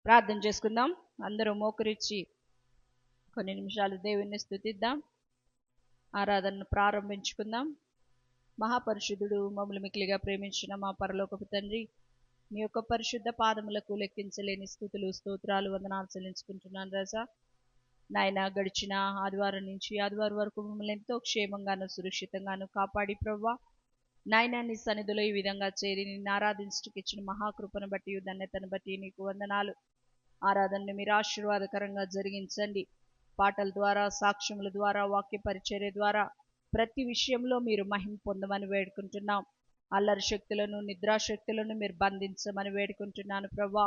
ప్రార్థన చేసుకుందాం. అందరూ మోకరించి కొన్ని నిమిషాలు దేవుణ్ణి స్తుతిద్దాం. ఆరాధనను ప్రారంభించుకుందాం. మహాపరిశుద్ధుడు, మమ్మల్ని మిక్కిలిగా ప్రేమించిన మా పరలోకపు తండ్రి, మీ యొక్క పరిశుద్ధ పాదములకు లెక్కించలేని స్తుతులు, స్తోత్రాలు, వందనాలు చెల్లించుకుంటున్నాను రాజా. నాయన, గడిచిన ఆదివారం నుంచి ఆదివారం వరకు మమ్మల్ని ఎంతో క్షేమంగాను సురక్షితంగాను కాపాడి ప్రవ్వా నాయన, నీ సన్నిధిలో ఈ విధంగా చేరి నిన్ను ఆరాధించడానికి ఇచ్చిన మహాకృపను బట్టి, ధన్యతను బట్టి నీకు వందనాలు. ఆరాధనని మీరు ఆశీర్వాదకరంగా జరిగించండి. పాటల ద్వారా, సాక్ష్యముల ద్వారా, వాక్య పరిచర్య ద్వారా ప్రతి విషయంలో మీరు మహిమ పొందమని వేడుకుంటున్నాం. అల్లరి శక్తులను, నిద్రాశక్తులను మీరు బంధించమని వేడుకుంటున్నాను ప్రవ్వా.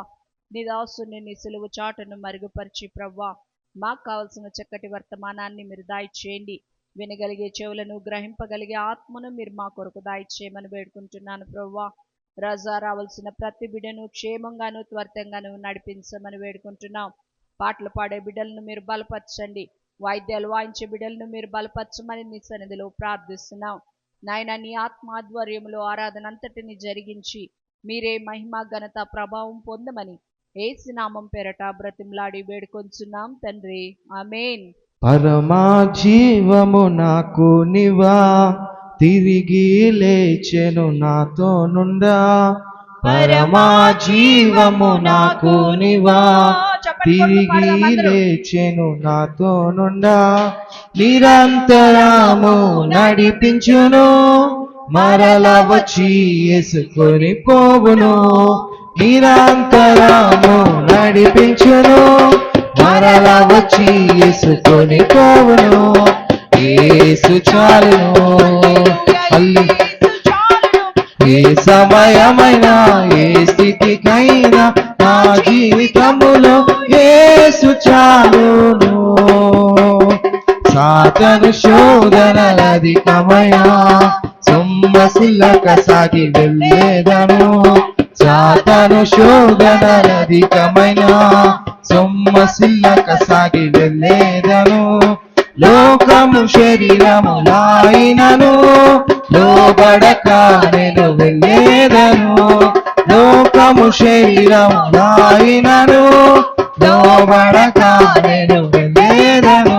నీ దాసుని నీ సిలువ చాటును మరుగుపరిచి ప్రవ్వా మాకు కావలసిన చక్కటి వర్తమానాన్ని మీరు దాయిచేయండి. వినగలిగే చెవులను, గ్రహింపగలిగే ఆత్మను మీరు మా కొరకు దాయిచేయమని వేడుకుంటున్నాను ప్రవ్వా. రాజా, రావాల్సిన ప్రతి బిడ్డను క్షేమంగాను త్వరితంగాను నడిపించమని వేడుకుంటున్నాం. పాటలు పాడే బిడ్డలను మీరు బలపరచండి. వాయిద్యాలు వాయించే బిడ్డలను మీరు బలపరచమని నీ సన్నిధిలో ప్రార్థిస్తున్నాం. నాయన, నీ ఆత్మాధ్వర్యంలో ఆరాధన అంతటిని జరిగించి మీరే మహిమ, ఘనత, ప్రభావం పొందమని యేసు నామం పేరట బ్రతిమలాడి వేడుకొంచున్నాం తండ్రి, ఆమేన్. పరమా జీవము నాకు నివా, తిరిగి లేచెను నాతో నుండా. పరమా జీవము నాకు నివా, తిరిగి లేచెను నాతో నుండా. నిరంతరము నడిపించును, మరల వచ్చి యేసుకొని పోవును. నిరంతరము నడిపించును, మరల వచ్చి యేసుకొని పోవును. యేసు చాలును, ఏ సమయమైనా ఏ స్థితికైనా నా జీవితములో యేసు చాలును. సాతాను శోధనలధికమైనా సొమ్మసిల్లక సాగి వెళ్ళేదను. సాతాను శోధనలధికమైనా సొమ్మసిల్లక సాగి వెళ్ళేదను. లోకము శరీరములాయినను లోబడక నేను వెళ్ళేదను. లోకము శరీరములాయినను లోబడక నేను వెళ్ళేదను.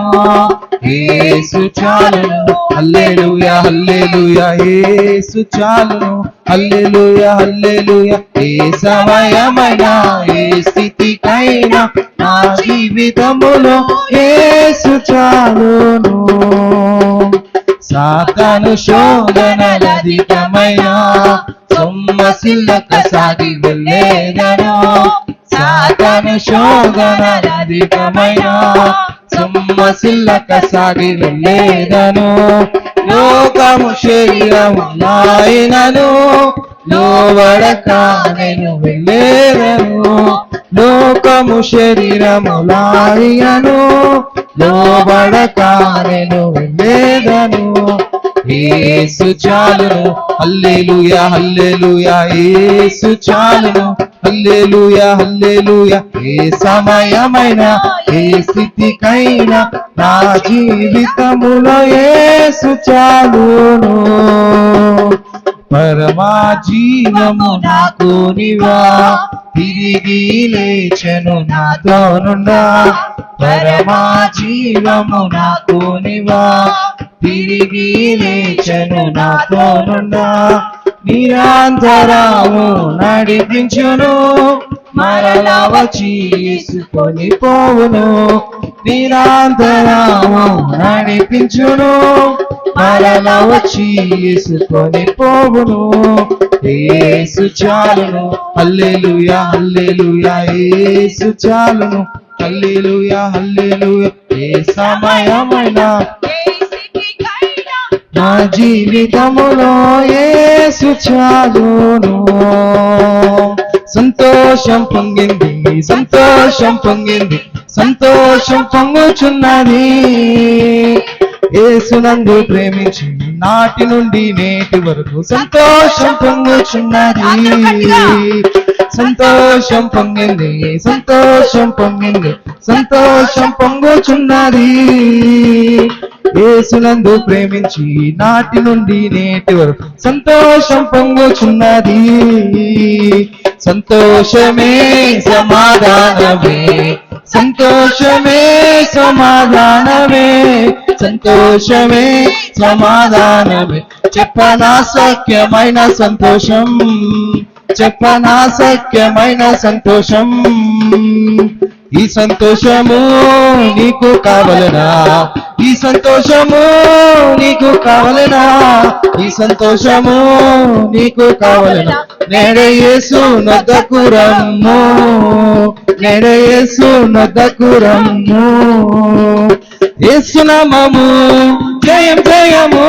యేసు చాలును, హల్లెలూయా హల్లెలూయా, యేసు చాలును, హల్లెలూయా హల్లెలూయా. ఏ సమయమైనా ఏ స్థితికైనా నా జీవితములో యేసు చాలును. సాతాను శోధనలధికమైనా సొమ్మసిల్లక సాగి వెళ్ళేదను. సాతాను శోధనలధికమైనా సొమ్మసిల్లక సాగి వెళ్ళేదను. లోకము శరీరములాయినను లోబడక నేను వెళ్ళేదను. లోకము శరీరములాయినను లోబడక నేను వెళ్ళేదను. యేసు చాలును, హల్లెలూయా హల్లెలూయా, యేసు చాలును, హల్లెలూయా హల్లెలూయా. ఏ సమయమైనా ఏ స్థితికైనా నా జీవితములో యేసు చాలును. పరమా జీవము నాకు నివా, తిరిగి లేచెను నాతో నుండా. పరమా జీవము నాకు నివా, తిరిగి లేచెను నాతో నుండా. నిరంతరము నడిపించును, మరల వచ్చి యేసుకొని పోవును. నిరంతరము నడిపించును, మరల వచ్చి యేసుకొని పోవును. యేసు చాలును, హల్లెలూయా హల్లెలూయా, యేసు చాలును, హల్లెలూయా హల్లెలూయా. ఏ సమయమైనా నా జీవితములో యేసు చాలును. సంతోషం పొంగింది, సంతోషం పొంగింది, సంతోషం పొంగుచున్నది. యేసునందు ప్రేమించి నాటి నుండి నేటి వరకు సంతోషం పొంగుచున్నది. సంతోషం పొంగింది, సంతోషం పొంగింది, సంతోషం పొంగుచున్నది. యేసునందు ప్రేమించి నాటి నుండి నేటి వరకు సంతోషం పొంగుచున్నది. సంతోషమే సమాధానమే, సంతోషమే సమాధానమే, సంతోషమే సమాధానమే. చెప్పనా సఖ్యమైన సంతోషం, చెప్పనా సఖ్యమైన సంతోషం. ఈ సంతోషము నీకు కావలనా, ఈ సంతోషము నీకు కావలనా, ఈ సంతోషము నీకు కావలనా. నేడే యేసు నొద్దకు రమ్ము, నేడే యేసు నొద్దకు రమ్ము. యేసు నామము జయం జయము,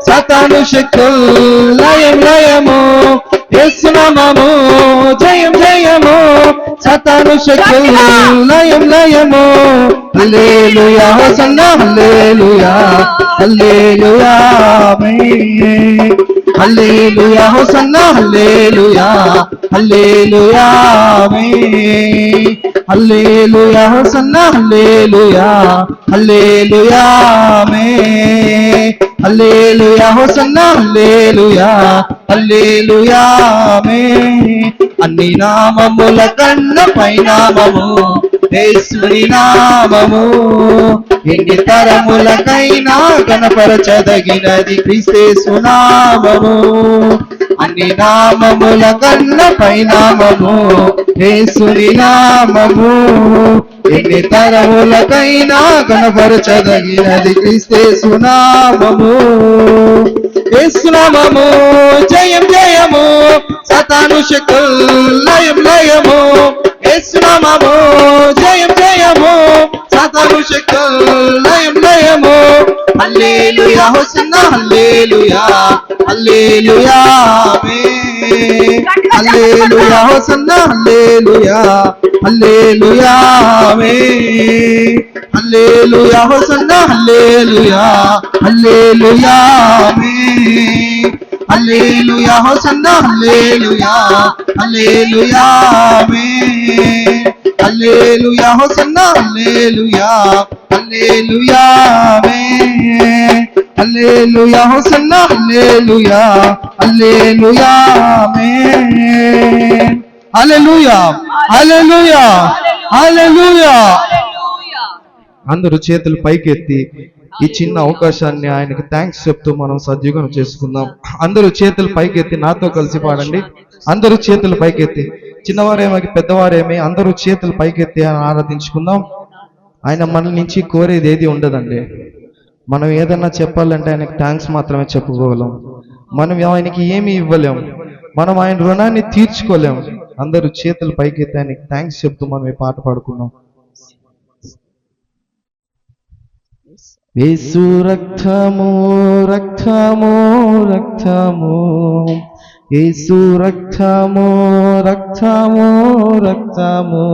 సాతాను శక్తులు లయం లయము. యేసు నామము జయం జయము, సాతాను శక్తులు లయం లయము. హల్లెలూయా హోసన్నా హల్లెలూయా, హల్లెలూయా ఆమేన్. హల్లెలూయా హోసన్నా హల్లెలూయా, హల్లెలూయా ఆమేన్. హల్లెలూయా హోసన్నా హల్లెలూయా, హల్లెలూయా ఆమేన్. హల్లెలూయా హోసన్నా హల్లెలూయా, హల్లెలూయా ఆమేన్. అన్ని నామముల కన్న పైనామము యేసుని నామము, ఎన్ని తరములకైనా కనపరచదగినది క్రీస్తు నామము. అన్ని నామముల కన్న పైనామము యేసుని నామము, ఎన్ని తరములకైనా కనపరచదగినది క్రీస్తు నామము. యేసు నామము జయం జయము, సాతాను శక్తులు లయం లయము. యేసు నామము జయం జయము, సాతాను శక్తులు లయం లయము. హల్లెలూయా హోసన్నా హల్లెలూయా, హల్లెలూయా ఆమేన్. హల్లెలూయా హోసన్నా హల్లెలూయా, హల్లెలూయా ఆమేన్. హల్లెలూయా హోసన్నా హల్లెలూయా, హల్లెలూయా ఆమేన్. హల్లెలూయా హోసన్నా హల్లెలూయా, హల్లెలూయా ఆమేన్. హల్లెలూయా హోసన్నా హల్లెలూయా, హల్లెలూయా ఆమేన్. హల్లెలూయా హోసన్నా హల్లెలూయా, హల్లెలూయా ఆమేన్. హల్లెలూయా హల్లెలూయా హల్లెలూయా. అందరూ చేతులు పైకెత్తి ఈ చిన్న అవకాశాన్ని ఆయనకి థ్యాంక్స్ చెప్తూ మనం సద్వినియోగం చేసుకుందాం. అందరూ చేతులు పైకెత్తి నాతో కలిసి పాడండి. అందరూ చేతులు పైకెత్తి, చిన్నవారేమి పెద్దవారేమి అందరూ చేతులు పైకెత్తి ఆయన ఆరాధించుకుందాం. ఆయన మన నుంచి కోరేది ఏది ఉండదండి. మనం ఏదన్నా చెప్పాలంటే ఆయనకి థ్యాంక్స్ మాత్రమే చెప్పుకోగలం. మనం ఆయనకి ఏమి ఇవ్వలేం, మనం ఆయన రుణాన్ని తీర్చుకోలేం. అందరూ చేతులు పైకెత్తి ఆయనకి థ్యాంక్స్ చెప్తూ మనం ఈ పాట పాడుకున్నాం. యేసు రక్తము రక్తము రక్తము, యేసు రక్తము రక్తము రక్తము,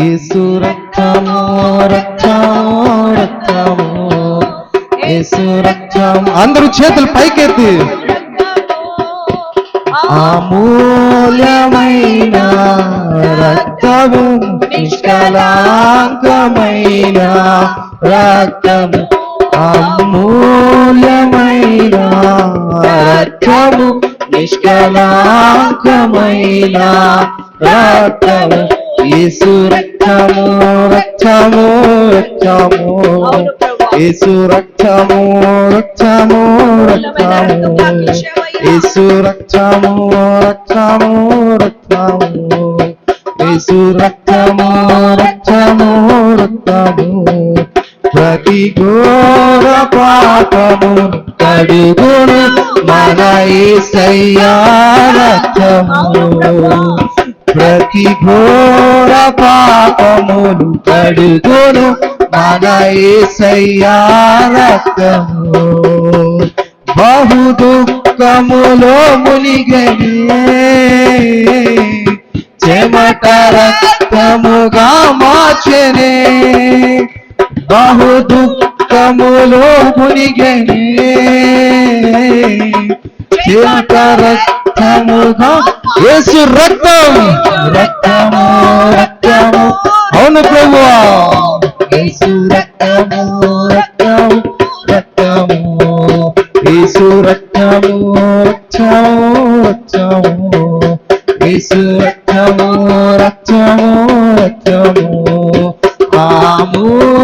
యేసు రక్తము రక్తము రక్తము, యేసు రక్తము. అందరూ చేతులు పైకెత్తి అమూల్యమైన రక్తము, నిష్కళంకమైన రక్తము, అమూల్యమైన రక్తము, నిష్కళంకమైన రక్తము. యేసు రక్తము రక్తము రక్తము, యేసు రక్తము రక్తము రక్తము, యేసు రక్తము రక్తము రక్తము, యేసు రక్తము రక్తము రక్తము. ప్రతి ఘోర పాపము కడుగును మన యేసయ్యా రక్తము, ప్రతి ఘోర పాపములు కడుగును మన యేసయ్యా రక్తము. బహు దుఃఖములో మునిగనే చెమట రక్తముగా మార్చెనే, బహు దుఃఖములో మునిగనే చెమట రక్త రక్తముగా యేసు రక్తం రక్తము రక్తము అవును ప్రభువా యేసు రక్తము రక్తము రక్తము యేసు రక్తము రక్తము రక్తము యేసు రక్తము రక్తము రక్తము అమూల్యమైన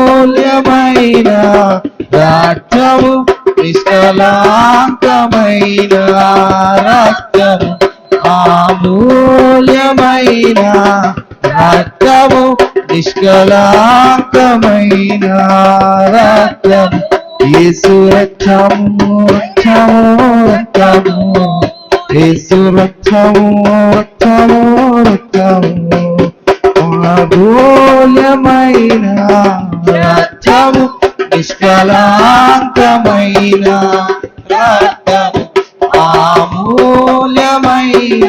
రక్తము నిష్కళంకమైన రక్తము అమూల్యమైన రక్తము నిష్కళంకమైన రక్తము యేసు రక్తము రక్తము రక్తము యేసు రక్తము రక్తము రక్తము అమూల్యమైన రక్తము నిష్కళంకమైన రక్తము అమూల్యమైన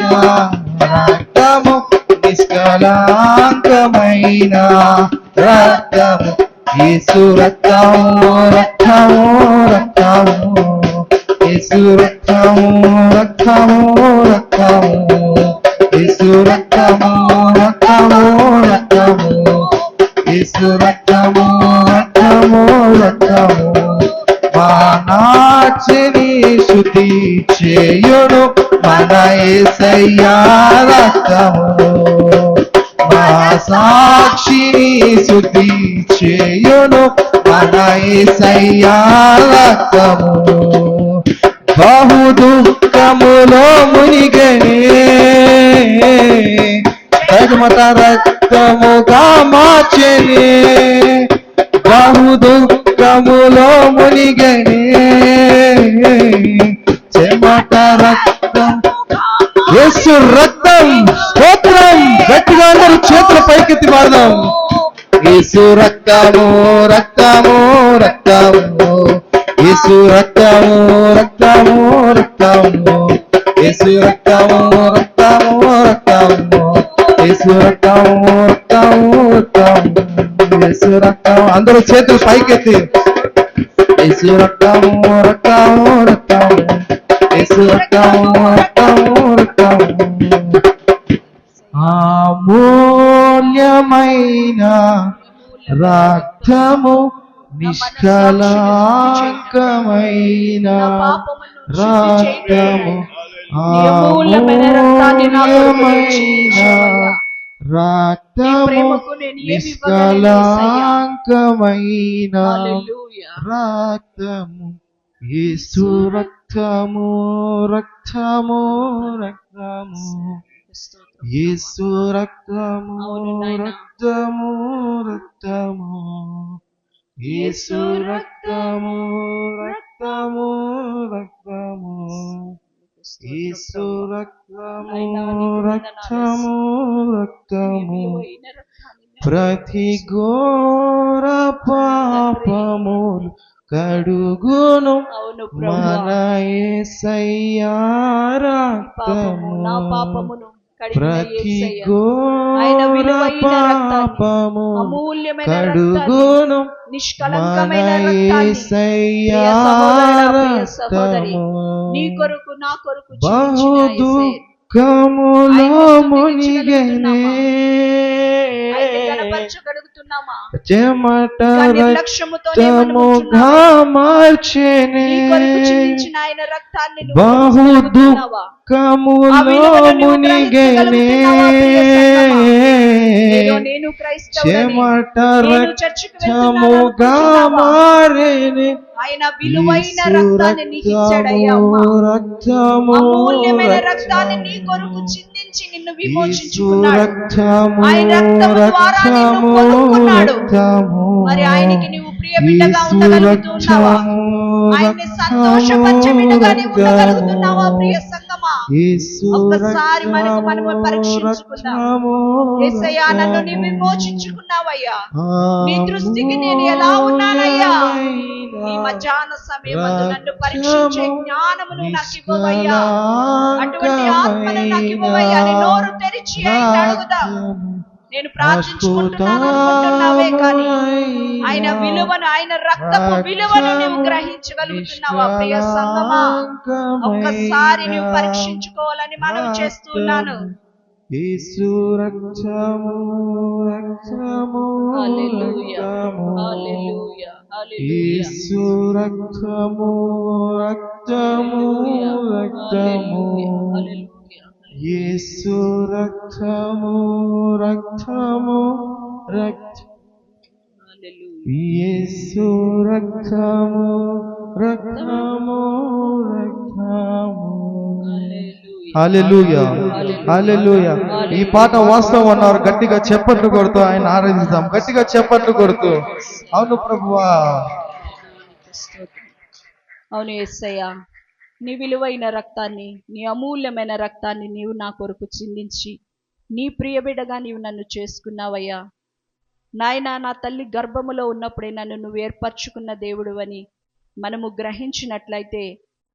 రక్తము నిష్కళంకమైన రక్తము యేసు రక్తము రక్తము రక్తము యేసు రక్తము రక్తము రక్తము యేసు రక్తము రక్తము రక్తము యేసు రక్తము రక్తము రక్తము మానాచిని శుద్ధి చేయును మన యేసయ్యా రక్తము మా సాక్షిని శుద్ధి చేయును మన యేసయ్యా రక్తము బహు దుఃఖములో మునిగనే తగమత రక్తముగా మార్చెనే బహు దుఃఖములో మునిగనే చెమట రక్తం యేసు రక్తం స్తోత్రం గట్టిగా అందరూ చేతులు పైకెత్తి పాడదాం యేసు రక్తము రక్తము రక్తము యేసు రక్తము రక్తము రక్తము యేసు రక్తము రక్తము రక్తము యేసు రక్తము రక్తము రక్తము యేసు రక్తము అందరూ చేతులు పైకెత్తి యేసు రక్తము రక్తము రక్తము యేసు రక్తము రక్తము రక్తము అమూల్యమైన రక్తము నిష్కళంకమైన రక్తము అమూల్యమైన రక్తము నిష్కళంకమైన రక్తము యేసు రక్తము రక్తము రక్తము యేసు రక్తము రక్తము రక్తము యేసు రక్తము రక్తము రక్తము యేసు రక్తము రక్తము రక్తము ప్రతి ఘోర పాపములు కడుగును మన యేసయ్యా రక్తము ప్రతి ఘోర పాపము కడుగును మన యేసయ్యా రక్తము బహు దుఃఖములో మునిగనే చెమట రక్తముగా మార్చెనే బహు దుఃఖములో మునిగనే చెమట రక్తముగా మారెనే ఆయన విలువైన రక్తాన్ని నీకు ఇచ్చాడయ్యా రక్తము అమూల్యమైన రక్తాన్ని నీ కొరకు చిందించి నిన్ను విమోచించుకున్నాడు ఆయన రక్తము ద్వారా నిన్ను పొందుకున్నాడు మరి ఆయనకి నీవు ప్రియ బిడ్డగా ఉండగలుగుతున్నావా ఆయన్ని సంతోషపరిచే బిడ్డగా నీవు ఉండగలుగుతున్నావా ప్రియ సంగమా ఒక్కసారి మనము పరీక్షించుకుందాం యేసయ్యా నన్ను నీవు విమోచించుకున్నావయ్యా నీ దృష్టికి నేను ఎలా ఉన్నానయ్యా ఈ మధ్యాహ్న సమయమందు నన్ను పరీక్షించే జ్ఞానమును నాకు ఇవ్వవయ్యా అటువంటి ఆత్మను నాకు ఇవ్వవయ్యా అని నోరు తెరిచి ఆయన అడుగుదాం నేను ప్రార్థించుకుంటున్నాను అనుకుంటున్నావే కానీ ఆయన విలువను, ఆయన రక్తపు విలువను నీవు గ్రహించగలుగుతున్నావా? ప్రియ సంగమా, ఒక్కసారి నీవు పరీక్షించుకోవాలని మనవి చేస్తున్నాను. యేసు రక్తము రక్తము రక్తము, యేసు రక్తము రక్తము రక్తము, యేసు రక్తము రక్తము రక్తము, యేసు రక్తము రక్తము రక్తము. హల్లెలూయా, హల్లెలూయా. ఈ పాట వాస్తవం అన్నారు. గట్టిగా చెప్పట్లు కొడుతూ ఆయన ఆరాధిద్దాం. గట్టిగా చెప్పట్లు కొడుతూ. అవును ప్రభువా. అవును యేసయ్యా, నీ విలువైన రక్తాన్ని, నీ అమూల్యమైన రక్తాన్ని నీవు నా కొరకు చిందించి నీ ప్రియబిడ్డగా నీవు నన్ను చేసుకున్నావయ్యా. నాయన, నా తల్లి గర్భములో ఉన్నప్పుడే నన్ను నువ్వు ఏర్పరచుకున్న దేవుడు అని మనము గ్రహించినట్లయితే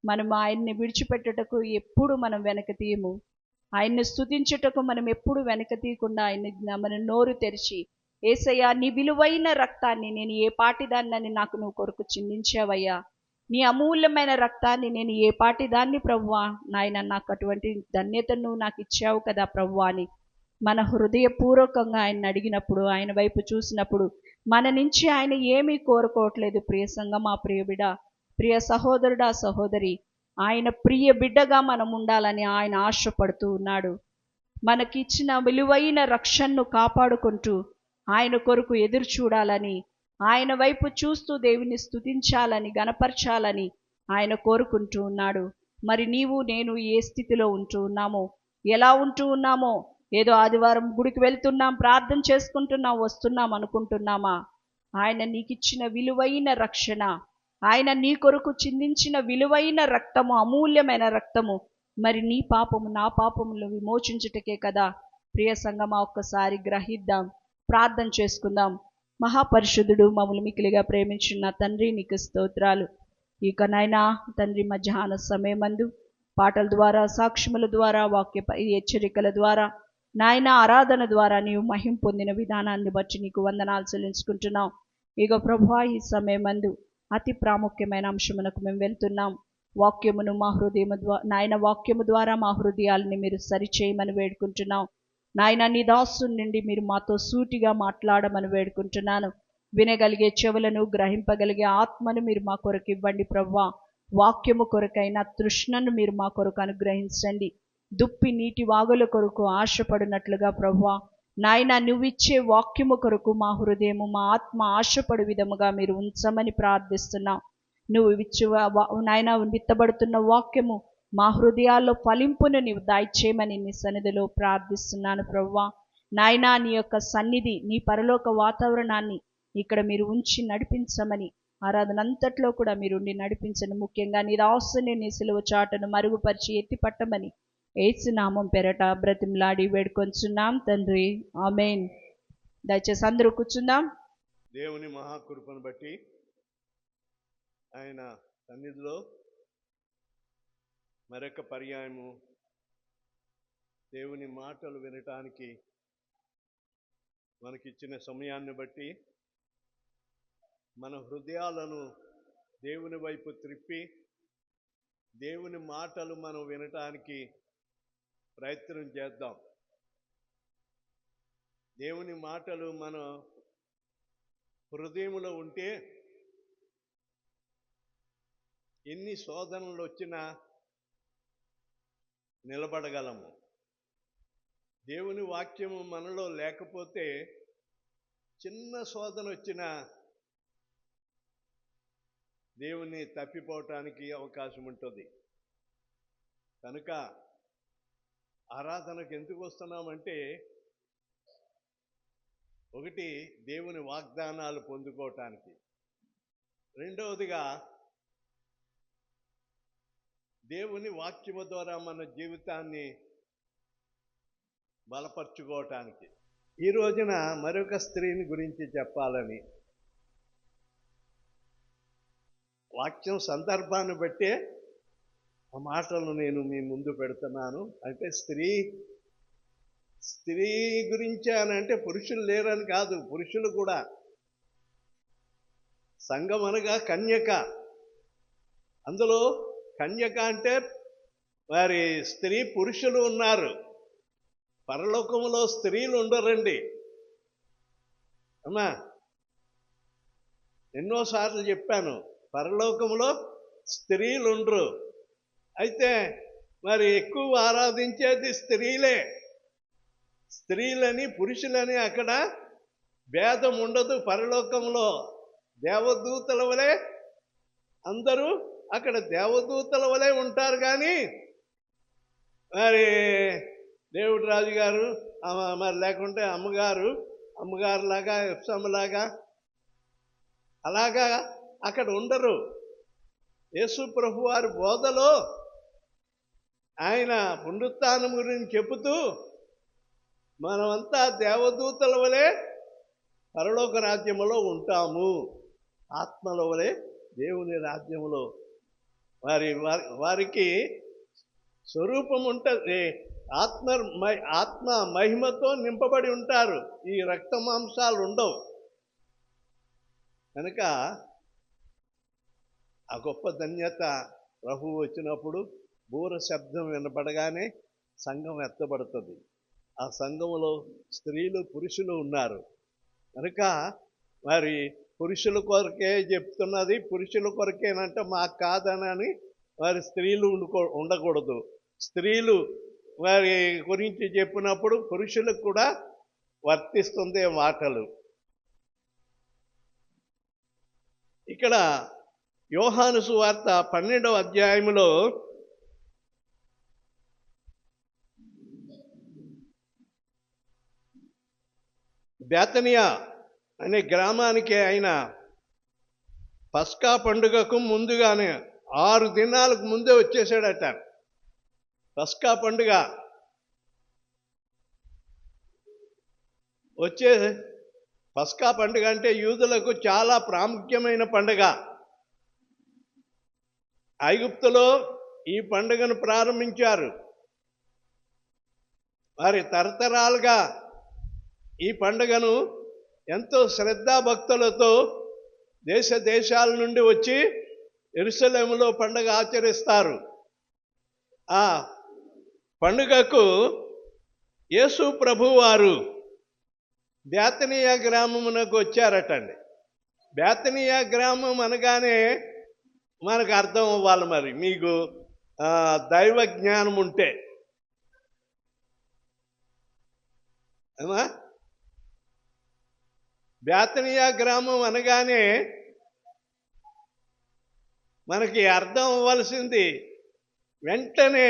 మనము ఆయన్ని విడిచిపెట్టుటకు ఎప్పుడు మనం వెనక తీయము. ఆయన్ని స్తుతించుటకు మనం ఎప్పుడు వెనక తీయకుండా ఆయన్ని మన నోరు తెరిచి, యేసయ్యా నీ విలువైన రక్తాన్ని నేను ఏ పాటిదాన్ని నాకు నువ్వు కొరకు చిందించావయ్యా, నీ అమూల్యమైన రక్తాన్ని నేను ఏ పాటిదాన్ని ప్రభువా, నాయన నాకు అటువంటి ధన్యతను నువ్వు నాకు ఇచ్చావు కదా ప్రభువా అని మన హృదయపూర్వకంగా ఆయన అడిగినప్పుడు, ఆయన వైపు చూసినప్పుడు మన నుంచి ఆయన ఏమీ కోరుకోవట్లేదు. ప్రియ సంగమా, ప్రియ బిడ్డ, ప్రియ సహోదరుడా సహోదరి, ఆయన ప్రియ బిడ్డగా మనం ఉండాలని ఆయన ఆశపడుతూ ఉన్నాడు. మనకిచ్చిన విలువైన రక్షణను కాపాడుకుంటూ ఆయన కొరకు ఎదురు చూడాలని, ఆయన వైపు చూస్తూ దేవుని స్తుతించాలని, గణపరచాలని ఆయన కోరుకుంటూ ఉన్నాడు. మరి నీవు నేను ఏ స్థితిలో ఉంటూ ఉన్నామో, ఎలా ఉంటూ ఉన్నామో, ఏదో ఆదివారం గుడికి వెళ్తున్నాం, ప్రార్థన చేసుకుంటున్నాం, వస్తున్నాం అనుకుంటున్నామా? ఆయన నీకిచ్చిన విలువైన రక్షణ, ఆయన నీ కొరకు చిందించిన విలువైన రక్తము, అమూల్యమైన రక్తము, మరి నీ పాపము నా పాపములు విమోచించుటకే కదా. ప్రియ సంగమా, ఒక్కసారి గ్రహిద్దాం, ప్రార్థన చేసుకుందాం. మహాపరిశుద్ధుడు, మమ్మల్ని మిక్కిలిగా ప్రేమించిన తండ్రి, నీకు స్తోత్రాలు. ఇక నాయనా తండ్రి, మధ్యాహ్న సమయమందు పాటల ద్వారా, సాక్ష్యముల ద్వారా, వాక్య హెచ్చరికల ద్వారా, నాయన ఆరాధన ద్వారా నీవు మహిం పొందిన విధానాన్ని బట్టి నీకు వందనాలు చెల్లించుకుంటున్నాం. ఇక ప్రభువా, ఈ సమయమందు అతి ప్రాముఖ్యమైన అంశమునకు మేము వెళ్తున్నాం. వాక్యమును మా హృదయము ద్వారా, నాయన వాక్యము ద్వారా మా హృదయాలని మీరు సరిచేయమని వేడుకుంటున్నాం. నాయన నీ దాసు నుండి మీరు మాతో సూటిగా మాట్లాడమని వేడుకుంటున్నాను. వినగలిగే చెవులను, గ్రహింపగలిగే ఆత్మను మీరు మా కొరకు ఇవ్వండి ప్రభువా. వాక్యము కొరకైన తృష్ణను మీరు మా కొరకు అనుగ్రహించండి. దుప్పి నీటి వాగుల కొరకు ఆశపడినట్లుగా ప్రభువా, నాయన నువ్విచ్చే వాక్యము కొరకు మా హృదయము, మా ఆత్మ ఆశపడు విధముగా మీరు ఉంచమని ప్రార్థిస్తున్నాం. నువ్వు నాయన విత్తబడుతున్న వాక్యము మా హృదయాల్లో ఫలింపును నీవు దయచేయమని నీ సన్నిధిలో ప్రార్థిస్తున్నాను ప్రభువా. నాయన నీ యొక్క సన్నిధి, నీ పరలోక వాతావరణాన్ని ఇక్కడ మీరు ఉంచి నడిపించమని, ఆరాధనంతట్లో కూడా మీరుండి నడిపించండి. ముఖ్యంగా నీ దాసుని నీ సిలువ చాటను మరుగుపరిచి ఎత్తిపట్టమని యేసు నామం పేరట బ్రతిమలాడి వేడుకొంచున్నాం తండ్రి, ఆమేన్. దయచేసి అందరూ కూర్చుందాం. దేవుని మహాకృపను బట్టి ఆయన సన్నిధిలో మరొక పర్యాయము దేవుని మాటలు వినటానికి మనకిచ్చిన సమయాన్ని బట్టి మన హృదయాలను దేవుని వైపు త్రిప్పి దేవుని మాటలు మనం వినటానికి ప్రయత్నం చేద్దాం. దేవుని మాటలు మన హృదయంలో ఉంటే ఎన్ని శోధనలు వచ్చినా నిలబడగలము. దేవుని వాక్యము మనలో లేకపోతే చిన్న శోధన వచ్చినా దేవుని తప్పిపోవటానికి అవకాశం ఉంటుంది. కనుక ఆరాధనకు ఎందుకు వస్తున్నామంటే, ఒకటి దేవుని వాగ్దానాలు పొందుకోవటానికి, రెండవదిగా దేవుని వాక్యము ద్వారా మన జీవితాన్ని బలపరుచుకోవటానికి. ఈ రోజున మరొక స్త్రీని గురించి చెప్పాలని, వాక్యం సందర్భాన్ని బట్టే ఆ మాటలను నేను మీ ముందు పెడుతున్నాను. అంటే స్త్రీ స్త్రీ గురించి అని అంటే పురుషులు లేరని కాదు, పురుషులు కూడా. సంఘం అనగా కన్యక. అందులో కన్యక అంటే వారి స్త్రీ పురుషులు ఉన్నారు. పరలోకంలో స్త్రీలు ఉండరండి అమ్మా. ఎన్నోసార్లు చెప్పాను, పరలోకంలో స్త్రీలు ఉండరు. అయితే మరి ఎక్కువ ఆరాధించేది స్త్రీలే. స్త్రీలని పురుషులని అక్కడ భేదం ఉండదు పరలోకంలో. దేవదూతల వలె అందరూ అక్కడ దేవదూతల వలె ఉంటారు. కానీ మరి దేవుడు రాజుగారు మరి లేకుంటే అమ్మగారు లాగా ఎప్సమ్మలాగా అలాగా అక్కడ ఉండరు. యేసు ప్రభు వారి బోధలో ఆయన పునరుత్థానం గురించి చెబుతూ మనమంతా దేవదూతల వలె పరలోక రాజ్యములో ఉంటాము, ఆత్మల వలె దేవుని రాజ్యములో. వారికి స్వరూపం ఉంటుంది. ఆత్మ మహిమతో నింపబడి ఉంటారు. ఈ రక్త మాంసాలు ఉండవు కనుక ఆ గొప్ప ధన్యత. ప్రభువు వచ్చినప్పుడు బూర శబ్దం వినపడగానే సంఘం ఎత్తబడుతుంది. ఆ సంఘములో స్త్రీలు పురుషులు ఉన్నారు కనుక మరి పురుషుల కొరకే చెప్తున్నది. పురుషుల కొరకేనంటే మాకు కాదనని వారి స్త్రీలు ఉండకూడదు. స్త్రీలు వారి గురించి చెప్పినప్పుడు పురుషులకు కూడా వర్తిస్తుంది మాటలు. ఇక్కడ యోహాను సువార్త 12వ అధ్యాయములో బేతనియా అనే గ్రామానికి ఆయన పస్కా పండుగకు ముందుగానే 6 దినాలకు ముందే వచ్చేసాడట. పస్కా పండుగ పస్కా పండుగ అంటే యూదులకు చాలా ప్రాముఖ్యమైన పండుగ. ఐగుప్తులో ఈ పండుగను ప్రారంభించారు. వారి తరతరాలుగా ఈ పండుగను ఎంతో శ్రద్ధాభక్తులతో దేశాల నుండి వచ్చి యెరూషలేములో పండుగ ఆచరిస్తారు. ఆ పండుగకు యేసు ప్రభువారు బేతనియా గ్రామమునకు వచ్చారటండి. బేతనియా గ్రామం అనగానే మనకు అర్థం అవ్వాలి. మరి మీకు దైవ జ్ఞానం ఉంటే ఏమా, బేతనియా గ్రామం అనగానే మనకి అర్థం అవ్వాల్సింది వెంటనే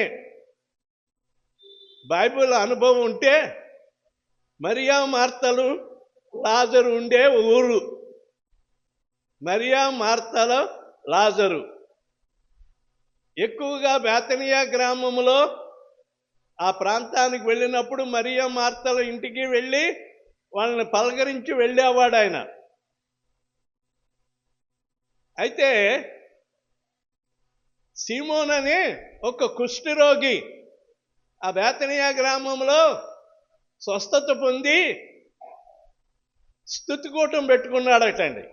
బైబిల్ అనుభవం ఉంటే మరియా మార్తలు లాజరు ఉండే ఊరు. మరియా మార్తల లాజరు ఎక్కువగా బేతనియా గ్రామంలో ఆ ప్రాంతానికి వెళ్ళినప్పుడు మరియా మార్తల ఇంటికి వెళ్ళి వాళ్ళని పలకరించి వెళ్ళేవాడు ఆయన. అయితే సీమోన్ అని ఒక కుష్ఠరోగి ఆ బేతనియా గ్రామంలో స్వస్థత పొంది స్తుతికూటం పెట్టుకున్నాడటండి.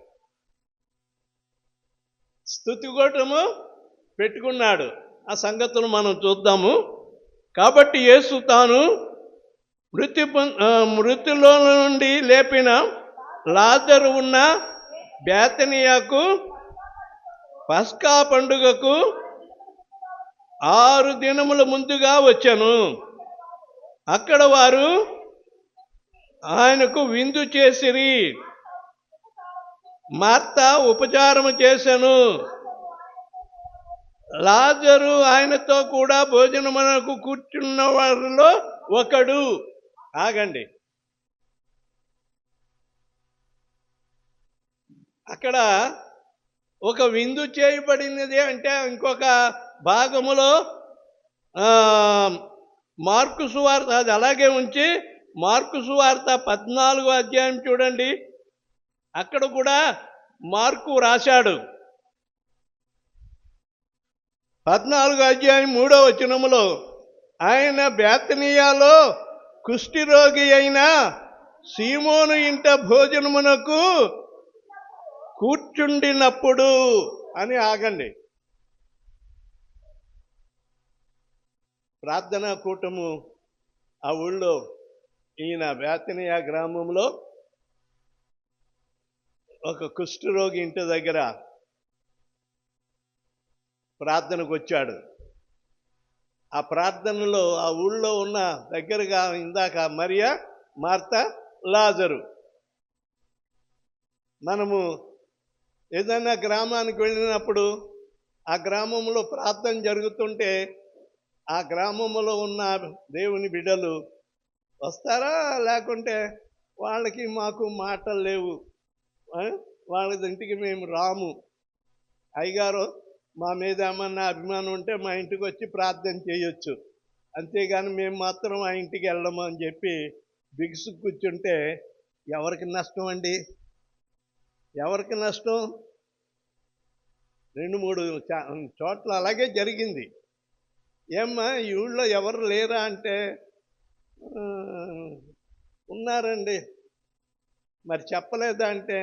స్తుతికూటము పెట్టుకున్నాడు. ఆ సంగతులు మనం చూద్దాము. కాబట్టి యేసు తాను మృతిలో నుండి లేపిన లాజరు ఉన్న బేతనియాకు పస్కా పండుగకు 6 దినముల ముందుగా వచ్చాను. అక్కడ వారు ఆయనకు విందు చేసిరి. మార్త ఉపచారము చేశాను. లాజరు ఆయనతో కూడా భోజనమునకు కూర్చున్న వారిలో ఒకడు. ఆగండి, అక్కడ ఒక విందు చేయబడినది అంటే ఇంకొక భాగములో మార్కు సువార్త అది అలాగే ఉంచి మార్కు సువార్త 14వ అధ్యాయం చూడండి. అక్కడ కూడా మార్కు రాశాడు. 14వ అధ్యాయం 3వ వచనములో ఆయన బేతనియాలో కుష్ఠిరోగి అయిన సీమోను ఇంట భోజనమునకు కూర్చుండినప్పుడు అని ఆగండి. ప్రార్థనా కూటము ఆ ఊళ్ళో, ఈయన బేతనియా గ్రామంలో ఒక కుష్ఠరోగి ఇంటి దగ్గర ప్రార్థనకు వచ్చాడు. ఆ ప్రార్థనలో ఆ ఊళ్ళో ఉన్న దగ్గరగా ఇందాక మరియా, మార్తా, లాజరు. మనము ఏదైనా గ్రామానికి వెళ్ళినప్పుడు ఆ గ్రామంలో ప్రార్థన జరుగుతుంటే ఆ గ్రామంలో ఉన్న దేవుని బిడ్డలు వస్తారా, లేకుంటే వాళ్ళకి మాకు మాటలు లేవు, వాళ్ళ ఇంటికి మేము రాము, అయ్యగారు మా మీద ఏమన్నా అభిమానం ఉంటే మా ఇంటికి వచ్చి ప్రార్థన చేయొచ్చు, అంతేగాని మేము మాత్రం ఆ ఇంటికి వెళ్ళము అని చెప్పి బిగుసు కూర్చుంటే ఎవరికి నష్టం అండి? ఎవరికి నష్టం? 2-3 చోట్ల అలాగే జరిగింది. ఏమ్మా ఈ ఊళ్ళో ఎవరు లేరా అంటే ఉన్నారండి. మరి చెప్పలేదా అంటే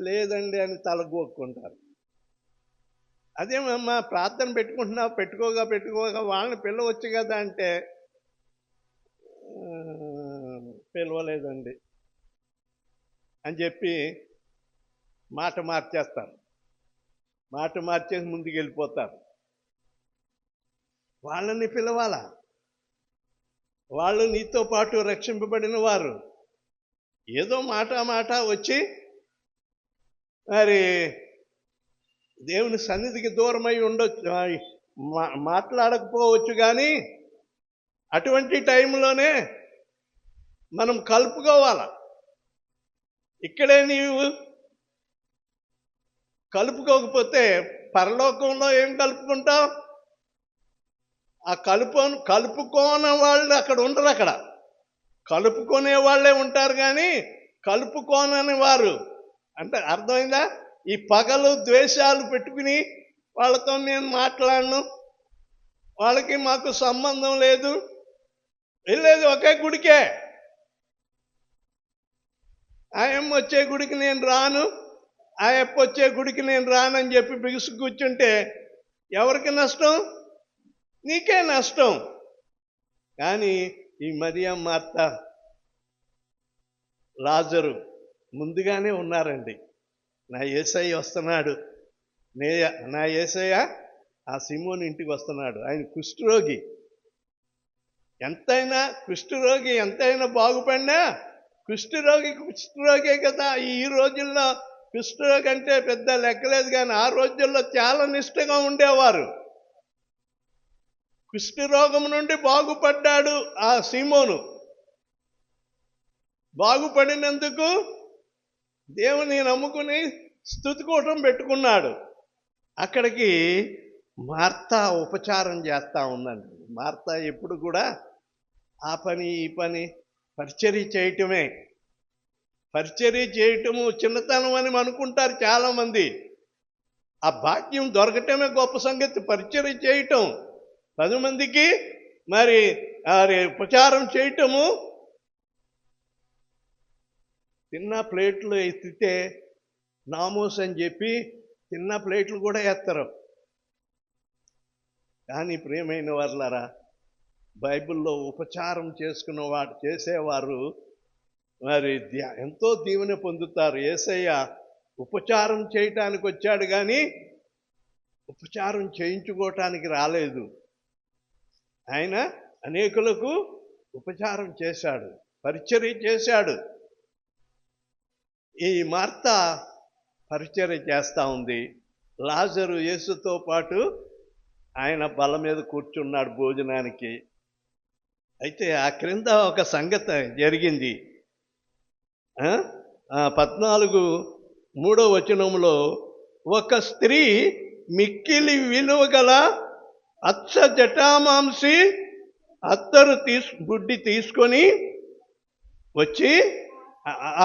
లేదండి అని తలగొక్కుంటారు. అదేమమ్మా ప్రార్థన పెట్టుకుంటున్నావు, పెట్టుకోగా వాళ్ళని పిలవచ్చు కదా అంటే పిలవలేదండి అని చెప్పి మాట మార్చేస్తారు. మాట మార్చేసి ముందుకు వెళ్ళిపోతారు. వాళ్ళని పిలవాలా? వాళ్ళు నీతో పాటు రక్షింపబడిన వారు. ఏదో మాట వచ్చి మరి దేవుని సన్నిధికి దూరమై ఉండొచ్చు, మాట్లాడకపోవచ్చు, కానీ అటువంటి టైంలోనే మనం కలుపుకోవాలా. ఇక్కడే నీవు కలుపుకోకపోతే పరలోకంలో ఏం కలుపుకుంటావు? ఆ కలుపుకోని వాళ్ళు అక్కడ ఉండరు. అక్కడ కలుపుకునే వాళ్ళే ఉంటారు, కానీ కలుపుకోనని వారు అంటే అర్థమైందా? ఈ పగలు ద్వేషాలు పెట్టుకుని వాళ్ళతో నేను మాట్లాడను, వాళ్ళకి మాకు సంబంధం లేదు, వెళ్ళేది ఒకే గుడికే, ఆయమ్మ వచ్చే గుడికి నేను రాను, ఆయప్ప వచ్చే గుడికి నేను రానని చెప్పి బిగుసు కూర్చుంటే ఎవరికి నష్టం? నీకే నష్టం. కానీ ఈ మరియా, మార్తా, లాజరు ముందుగానే ఉన్నారండి. నా యేసయ్య వస్తున్నాడు, నా యేసయ్య ఆ సీమోను ఇంటికి వస్తున్నాడు. ఆయన కుష్ఠరోగి. కుష్ఠరోగి ఎంతైనా బాగుపడినా కుష్ఠరోగే కదా. ఈ రోజుల్లో కుష్ఠరోగి అంటే పెద్ద లెక్కలేదు, కానీ ఆ రోజుల్లో చాలా నిష్ఠగా ఉండేవారు. కుష్ఠరోగం నుండి బాగుపడ్డాడు ఆ సీమోను. బాగుపడినందుకు దేవుని నమ్ముకుని స్తుతికూటం పెట్టుకున్నాడు. అక్కడికి మార్తా ఉపచారం చేస్తూ ఉందండి. మార్తా ఎప్పుడు కూడా ఆ పని ఈ పని పరిచర్య చేయటమే. పరిచర్య చేయటము చిన్నతనం అని అనుకుంటారు చాలామంది. ఆ భాగ్యం దొరకటమే గొప్ప సంగతి. పరిచర్య చేయటం, 10 మందికి మరి ఉపచారం చేయటము. తిన్న ప్లేట్లు ఎత్తితే నామోస్ అని చెప్పి తిన్న ప్లేట్లు కూడా ఎత్తరు. కానీ ప్రియమైన వారులారా, బైబిల్లో ఉపచారం చేసేవారు మరి ఎంతో దీవెన పొందుతారు. యేసయ్య ఉపచారం చేయటానికి వచ్చాడు, కానీ ఉపచారం చేయించుకోవటానికి రాలేదు. ఆయన అనేకులకు ఉపచారం చేశాడు, పరిచర్య చేశాడు. ఈ మార్తా పరిచర్య చేస్తూ ఉంది. లాజరు యేసుతో పాటు ఆయన బల్ల మీద కూర్చున్నాడు భోజనానికి. అయితే ఆ క్రింద ఒక సంగతి జరిగింది. 14:3 వచనంలో ఒక స్త్రీ మిక్కిలి విలువ గల అచ్చ జటామాంసి అత్తరు బుడ్డి తీసుకొని వచ్చి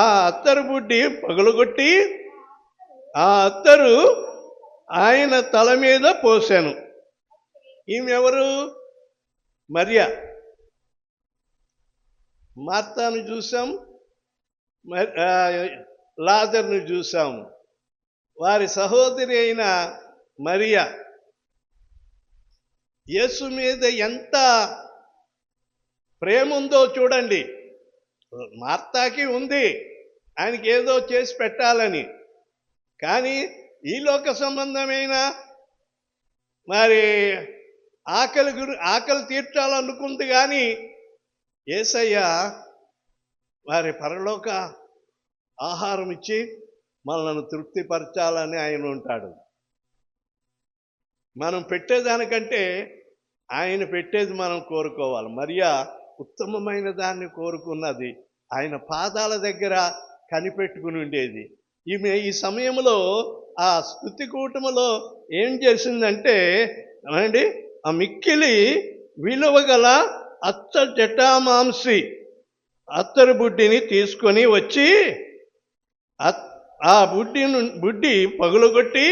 ఆ అత్తరు బుడ్డి పగలగొట్టి ఆ అత్తరు ఆయన తల మీద పోసాను. ఈమె ఎవరు? మరియా. మార్తాను చూసాం, లాజరును చూసాం. వారి సహోదరి అయిన మరియ యేసు మీద ఎంత ప్రేమ ఉందో చూడండి. మార్తాకి ఉంది, ఆయనకి ఏదో చేసి పెట్టాలని. కానీ ఈ లోక సంబంధమైన మరి ఆకలి తీర్చాలనుకుంది. కానీ యేసయ్య వారి పరలోక ఆహారం ఇచ్చి మనల్ని తృప్తిపరచాలని ఆయన ఉంటాడు. మనం పెట్టేదానికంటే ఆయన పెట్టేది మనం కోరుకోవాలి. మరియా ఉత్తమమైన దాన్ని కోరుకున్నది, ఆయన పాదాల దగ్గర కనిపెట్టుకుని ఉండేది. ఈమె ఈ సమయంలో ఆ స్తుతి కూటములో ఏం చేసిందంటే అండి, ఆ మిక్కిలి విలువ గల జటామాంసి అత్తరు బుడ్డిని తీసుకొని వచ్చి ఆ బుడ్డి పగులగొట్టి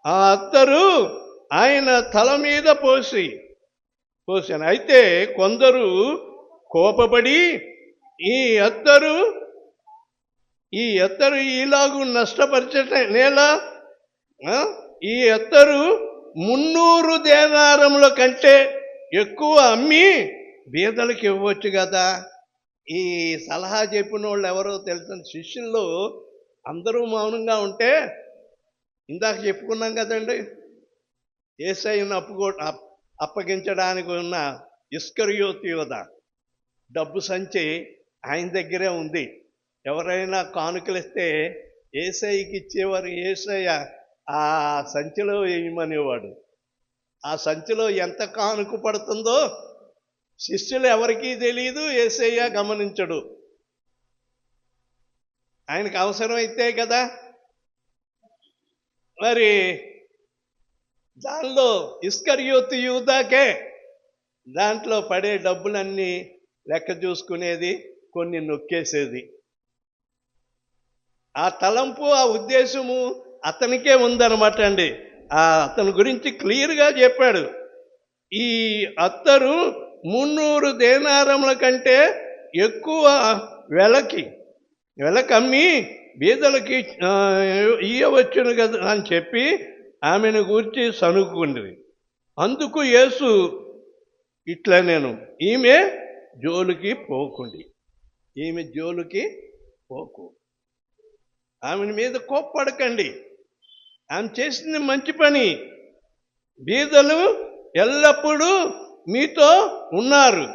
ఆ అత్తరు ఆయన తల మీద పోసాను. అయితే కొందరు కోపపడి ఈ అత్తరు ఈలాగు నష్టపరచట నేల, ఈ అత్తరు 300 దేనారముల కంటే ఎక్కువ అమ్మి బీదలకు ఇవ్వచ్చు కదా. ఈ సలహా చెప్పిన వాళ్ళు ఎవరో తెలుసు, శిష్యుల్లో అందరూ మౌనంగా ఉంటే, ఇందాక చెప్పుకున్నాం కదండి, యేసయ్యను అప్పగించడానికి ఉన్న ఇస్కరియోతు యోధ డబ్బు సంచి ఆయన దగ్గరే ఉంది. ఎవరైనా కానుకలు ఇస్తే యేసయ్యకి ఇచ్చేవారు. యేసయ్య ఆ సంచిలో వేయమనేవాడు. ఆ సంచిలో ఎంత కానుక పడుతుందో శిష్యులు ఎవరికీ తెలియదు, యేసయ్య గమనించడు. ఆయనకు అవసరమైతే కదా. మరి దానిలో ఇస్కరియోతు యూదాకే దాంట్లో పడే డబ్బులన్నీ లెక్క చూసుకునేది, కొన్ని నొక్కేసేది. ఆ తలంపు, ఆ ఉద్దేశము అతనికే ఉందన్నమాట అండి. అతని గురించి క్లియర్గా చెప్పాడు. ఈ అత్తరు 300 దేనారముల కంటే ఎక్కువ వెలకమ్మి బీదలకి ఇయ్యవచ్చును కదా అని చెప్పి ఆమెను గూర్చి సనుక్కుంది. అందుకు యేసు ఇట్లా, నేను ఈమె జోలికి పోకుండి, ఈమె జోలికి పోకు, ఆమె మీద కోప్పడకండి, ఆమె చేసింది మంచి పని. బీదలు ఎల్లప్పుడూ మీతో ఉన్నారు,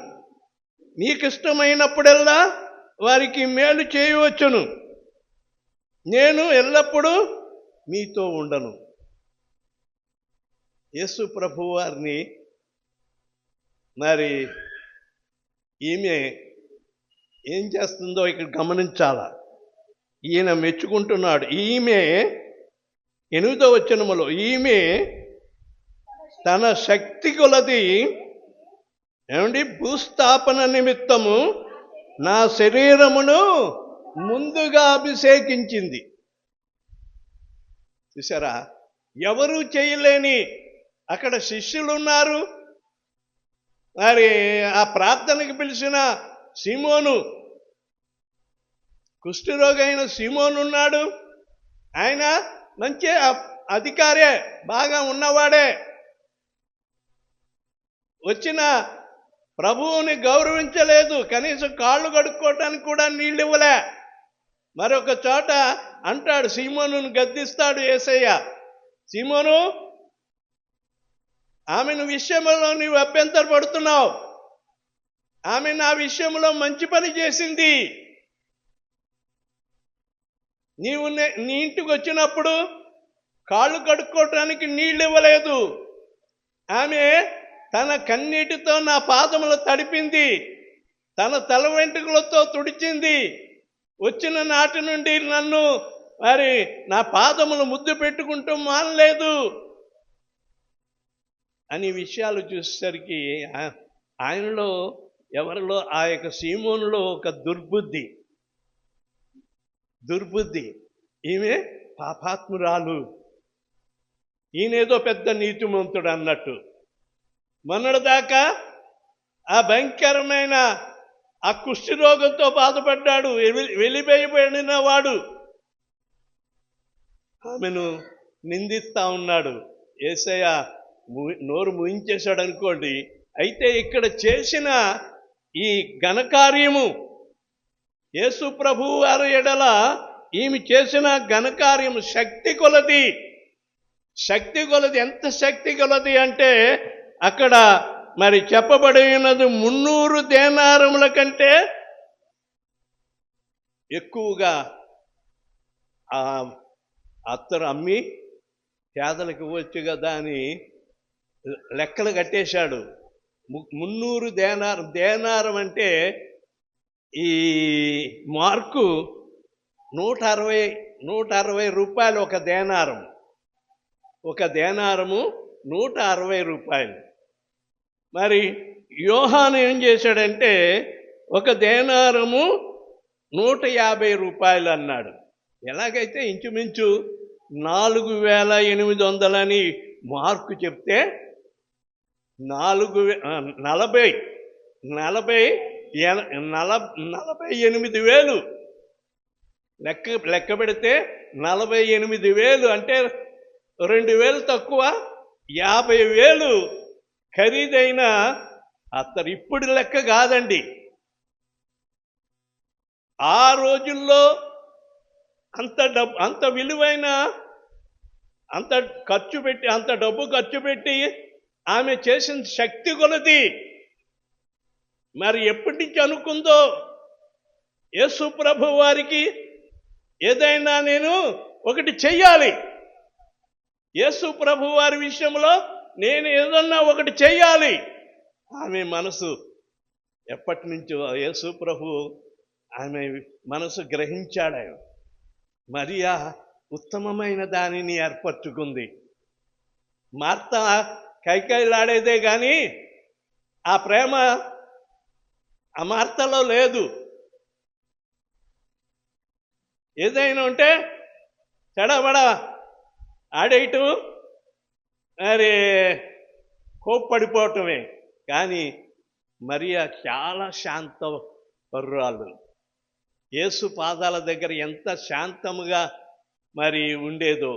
మీకు ఇష్టమైనప్పుడల్లా వారికి మేలు చేయవచ్చును, నేను ఎల్లప్పుడూ మీతో ఉండను. యేసు ప్రభు వారిని మరి ఈమె ఏం చేస్తుందో ఇక్కడ గమనించాలా. ఈయన మెచ్చుకుంటున్నాడు. ఈమె 8వ వచనములో ఈమె తన శక్తి కొలది భూస్థాపన నిమిత్తము నా శరీరమును ముందుగా అభిషేకించింది. చూసారా, ఎవరు చేయలేని అక్కడ శిష్యులు ఉన్నారు. మరి ఆ ప్రార్థనకి పిలిచిన సీమోను, కుష్ఠరోగైన సీమోను ఉన్నాడు. ఆయన మంచి అధికారే, బాగా ఉన్నవాడే. వచ్చిన ప్రభువుని గౌరవించలేదు, కనీసం కాళ్ళు కడుక్కోవటానికి కూడా నీళ్ళు ఇవ్వలే. మరొక చోట అంటాడు, సీమోనును గద్దిస్తాడు యేసయ్య, సీమోను, ఆమెను విషయంలో నీవు అభ్యంతరపడుతున్నావు, ఆమె నా విషయంలో మంచి పని చేసింది. నీవు నీ ఇంటికి వచ్చినప్పుడు కాళ్ళు కడుక్కోవటానికి నీళ్ళు ఇవ్వలేదు. ఆమె తన కన్నీటితో నా పాదములు తడిపింది, తన తల వెంట్రుకలతో తుడిచింది. వచ్చిన నాటి నుండి నన్ను మరి నా పాదములు ముద్దు పెట్టుకుంటూ మానలేదు అని విషయాలు చూసేసరికి ఆయనలో, ఎవరిలో, ఆ యొక్క సీమోనులో ఒక దుర్బుద్ధి. ఈమె పాపాత్మురాలు, ఈయనేదో పెద్ద నీతిమంతుడు అన్నట్టు. మొన్నటిదాకా ఆ భయంకరమైన ఆ కుష్టి రోగంతో బాధపడ్డాడు, వెలివేయబడిన వాడు. ఆమెను నిందిస్తా ఉన్నాడు. యేసయ్య నోరు ముయించేశాడు అనుకోండి. అయితే ఇక్కడ చేసిన ఈ ఘనకార్యము, యేసు ప్రభువు వారి ఎడల ఈమె చేసిన ఘనకార్యము శక్తి కొలది. ఎంత శక్తి కొలది అంటే అక్కడ మరి చెప్పబడి ఉన్నది 300 దేనారముల కంటే ఎక్కువగా ఆ అత్తరు అమ్మి పేదలకు ఇవ్వచ్చు కదా అని లెక్కలు కట్టేశాడు. 300 దేనారం అంటే ఈ మార్కు 160 రూపాయలు ఒక దేనారం. ఒక దేనారము 160 రూపాయలు. మరి యోహాను ఏం చేశాడంటే ఒక దేనారము 150 రూపాయలు అన్నాడు. ఎలాగైతే ఇంచుమించు 4800 అని మార్కు చెప్తే 48,000 లెక్క పెడితే 48,000 అంటే 2,000 తక్కువ 50,000 ఖరీదైన అత్తరు. ఇప్పుడు లెక్క కాదండి. ఆ రోజుల్లో అంత విలువైన అంత డబ్బు ఖర్చు పెట్టి ఆమె చేసిన శక్తి కొలది. మరి ఎప్పటి నుంచి అనుకుందో యేసు ప్రభు వారికి ఏదైనా నేను ఒకటి చెయ్యాలి, యేసు ప్రభు వారి విషయంలో నేను ఏదన్నా ఒకటి చెయ్యాలి. ఆమె మనసు ఎప్పటి నుంచో యేసు ప్రభు ఆమె మనసు గ్రహించాడు. మరియా ఉత్తమమైన దానిని ఏర్పరచుకుంది. మార్త కైకైలాడేదే కానీ ఆ ప్రేమ ఆ మార్తలో లేదు. ఏదైనా ఉంటే చెడబడ ఆడేయటం, మరి కోప్పడిపోవటమే. కానీ మరియా చాలా శాంత పరురాలు. యేసు పాదాల దగ్గర ఎంత శాంతముగా మరి ఉండేదో.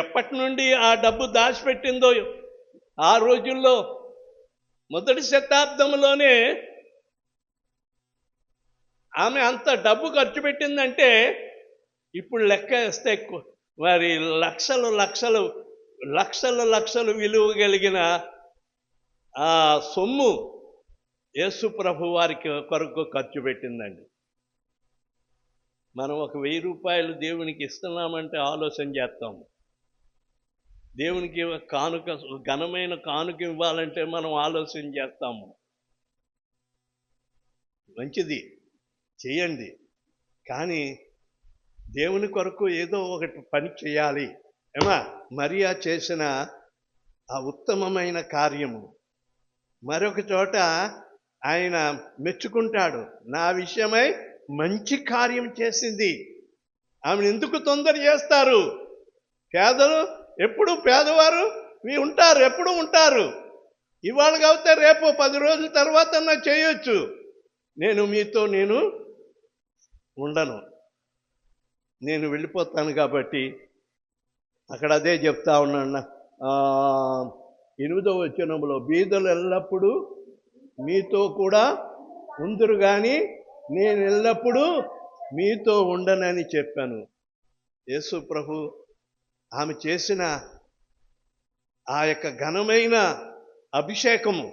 ఎప్పటి నుండి ఆ డబ్బు దాచిపెట్టిందో ఆ రోజుల్లో. మొదటి శతాబ్దంలోనే ఆమె అంత డబ్బు ఖర్చు పెట్టిందంటే ఇప్పుడు లెక్క వేస్తే మరి లక్షలు విలువ కలిగిన ఆ సొమ్ము యేసు ప్రభు వారికి కొరకు ఖర్చు పెట్టిందండి. మనం ఒక 1000 రూపాయలు దేవునికి ఇస్తున్నామంటే ఆలోచన చేస్తాము. దేవునికి కానుక, ఘనమైన కానుక ఇవ్వాలంటే మనం ఆలోచన చేస్తాము. మంచిది, చేయండి. కానీ దేవుని కొరకు ఏదో ఒకటి పని చేయాలి. మరియా చేసిన ఆ ఉత్తమమైన కార్యము మరొక చోట ఆయన మెచ్చుకుంటాడు. నా విషయమై మంచి కార్యం చేసింది. ఆమెను ఎందుకు తొందర చేస్తారు? పేదలు ఎప్పుడు పేదవారు ఉంటారు, ఎప్పుడు ఉంటారు. ఇవాళ కాకపోతే రేపు 10 రోజుల తర్వాత చేయొచ్చు. మీతో ఉండను, నేను వెళ్ళిపోతాను. కాబట్టి అక్కడ అదే చెప్తా ఉన్నాను. 8వ వచనంలో బీదలు ఎల్లప్పుడూ మీతో కూడా ఉందురు కానీ నేను ఎల్లప్పుడూ మీతో ఉండనని చెప్పాను. యేసు ప్రభు ఆమె చేసిన ఆ యొక్క ఘనమైన అభిషేకము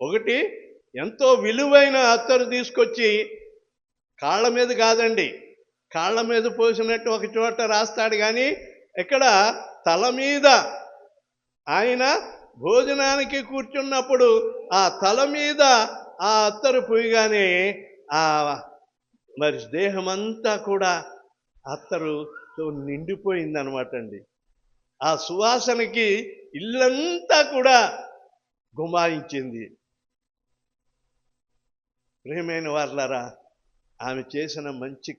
ఒకటి, ఎంతో విలువైన అత్తరు తీసుకొచ్చి కాళ్ళ మీద కాదండి, కాళ్ళ మీద పోసినట్టు ఒక చోట రాస్తాడు కానీ ఇక్కడ తల మీద, ఆయన భోజనానికి కూర్చున్నప్పుడు ఆ తల మీద ఆ అత్తరు పోయగానే ఆ మరి దేహమంతా కూడా అత్తరుతో నిండిపోయిందనమాట అండి. ఆ సువాసనకి ఇల్లంతా కూడా గుమాయించింది. ప్రియమైన వారలారా, ఆమె చేసిన మంచి